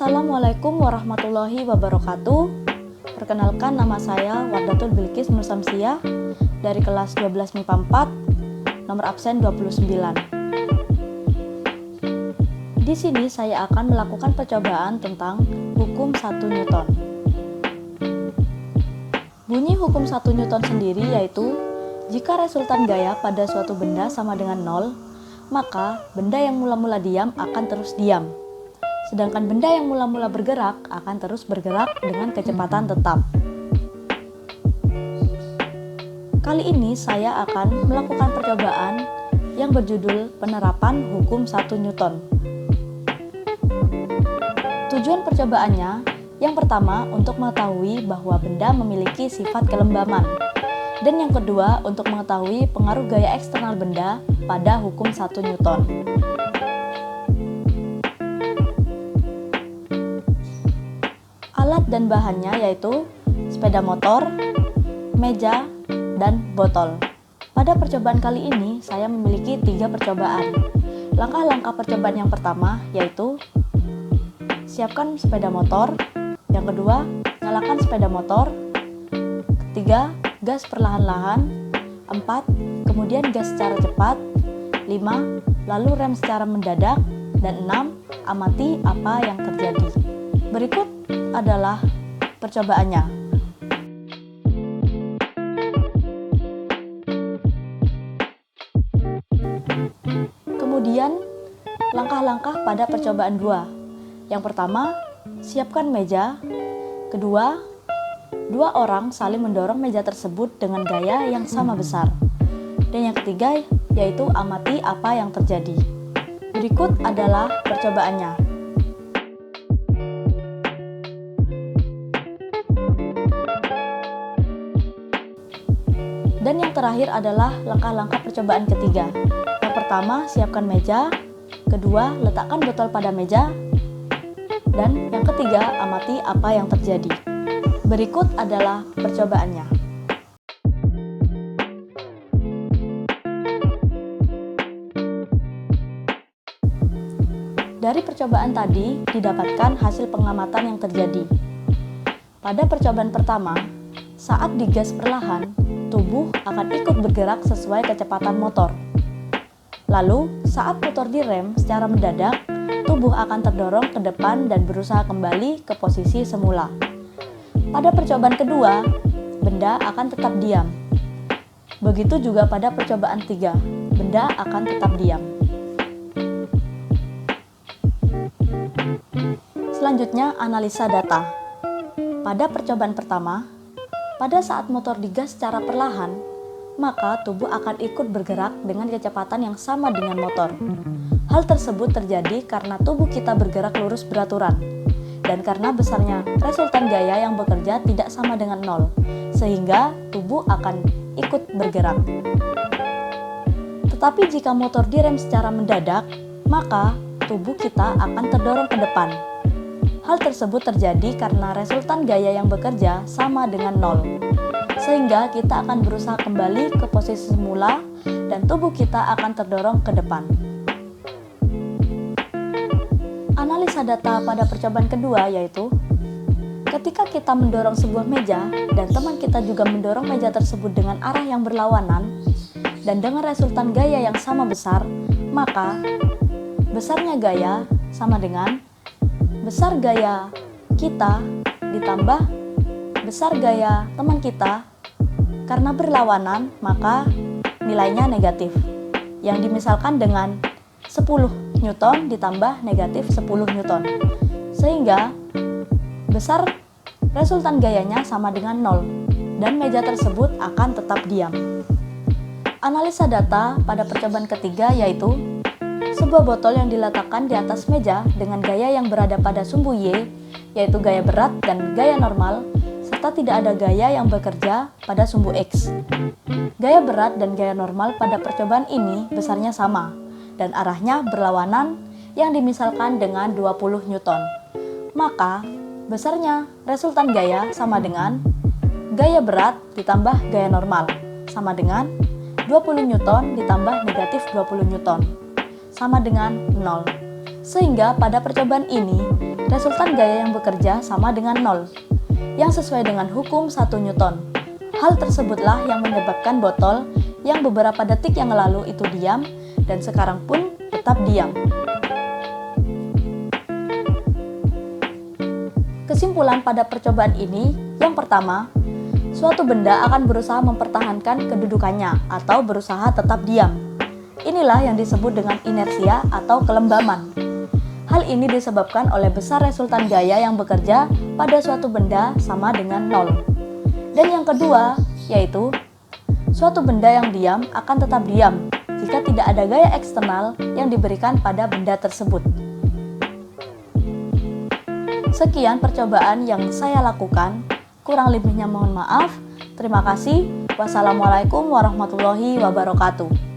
Assalamualaikum warahmatullahi wabarakatuh. Perkenalkan, nama saya Wardatul Bilqis Nursamsiah dari kelas 12 MIPA 4, nomor absen 29. Di sini saya akan melakukan percobaan tentang hukum 1 Newton. Bunyi hukum 1 Newton sendiri yaitu, jika resultan gaya pada suatu benda sama dengan 0, maka benda yang mula-mula diam akan terus diam. Sedangkan benda yang mula-mula bergerak akan terus bergerak dengan kecepatan tetap. Kali ini saya akan melakukan percobaan yang berjudul penerapan hukum 1 Newton. Tujuan percobaannya, yang pertama untuk mengetahui bahwa benda memiliki sifat kelembaman, dan yang kedua untuk mengetahui pengaruh gaya eksternal benda pada hukum 1 Newton. Alat dan bahannya yaitu sepeda motor, meja, dan botol. Pada percobaan kali ini saya memiliki 3 percobaan. Langkah-langkah percobaan yang pertama yaitu siapkan sepeda motor, yang kedua nyalakan sepeda motor, ketiga gas perlahan-lahan, 4 kemudian gas secara cepat, 5 lalu rem secara mendadak, dan 6 amati apa yang terjadi. Berikut adalah percobaannya. Kemudian langkah-langkah pada percobaan 2. Yang pertama, siapkan meja. Kedua, 2 orang saling mendorong meja tersebut dengan gaya yang sama besar. Dan yang ketiga yaitu amati apa yang terjadi. Berikut adalah percobaannya. Dan yang terakhir adalah langkah-langkah percobaan ketiga. Yang pertama, siapkan meja. Kedua, letakkan botol pada meja. Dan yang ketiga, amati apa yang terjadi. Berikut adalah percobaannya. Dari percobaan tadi, didapatkan hasil pengamatan yang terjadi. Pada percobaan pertama, saat digas perlahan, tubuh akan ikut bergerak sesuai kecepatan motor. Lalu, saat motor direm secara mendadak, tubuh akan terdorong ke depan dan berusaha kembali ke posisi semula. Pada percobaan kedua, benda akan tetap diam. Begitu juga pada percobaan 3, benda akan tetap diam. Selanjutnya, analisa data. Pada percobaan pertama, pada saat motor digas secara perlahan, maka tubuh akan ikut bergerak dengan kecepatan yang sama dengan motor. Hal tersebut terjadi karena tubuh kita bergerak lurus beraturan, dan karena besarnya resultan gaya yang bekerja tidak sama dengan 0, sehingga tubuh akan ikut bergerak. Tetapi jika motor direm secara mendadak, maka tubuh kita akan terdorong ke depan. Hal tersebut terjadi karena resultan gaya yang bekerja sama dengan 0, sehingga kita akan berusaha kembali ke posisi semula dan tubuh kita akan terdorong ke depan. Analisa data pada percobaan kedua yaitu, ketika kita mendorong sebuah meja dan teman kita juga mendorong meja tersebut dengan arah yang berlawanan dan dengan resultan gaya yang sama besar, maka besarnya gaya sama dengan besar gaya kita ditambah besar gaya teman kita. Karena berlawanan, maka nilainya negatif, yang dimisalkan dengan 10 Newton ditambah negatif 10 Newton, sehingga besar resultan gayanya sama dengan 0, dan meja tersebut akan tetap diam. Analisa data pada percobaan ketiga yaitu, sebuah botol yang diletakkan di atas meja dengan gaya yang berada pada sumbu Y, yaitu gaya berat dan gaya normal, serta tidak ada gaya yang bekerja pada sumbu X. Gaya berat dan gaya normal pada percobaan ini besarnya sama, dan arahnya berlawanan yang dimisalkan dengan 20 Newton. Maka, besarnya resultan gaya sama dengan gaya berat ditambah gaya normal, sama dengan 20 Newton ditambah negatif 20 Newton, sama dengan 0. Sehingga pada percobaan ini resultan gaya yang bekerja sama dengan 0, yang sesuai dengan hukum 1 Newton. Hal tersebutlah yang menyebabkan botol yang beberapa detik yang lalu itu diam dan sekarang pun tetap diam. Kesimpulan pada percobaan ini, yang pertama, suatu benda akan berusaha mempertahankan kedudukannya atau berusaha tetap diam. Inilah yang disebut dengan inersia atau kelembaman. Hal ini disebabkan oleh besar resultan gaya yang bekerja pada suatu benda sama dengan 0. Dan yang kedua, yaitu suatu benda yang diam akan tetap diam jika tidak ada gaya eksternal yang diberikan pada benda tersebut. Sekian percobaan yang saya lakukan, kurang lebihnya mohon maaf. Terima kasih. Wassalamualaikum warahmatullahi wabarakatuh.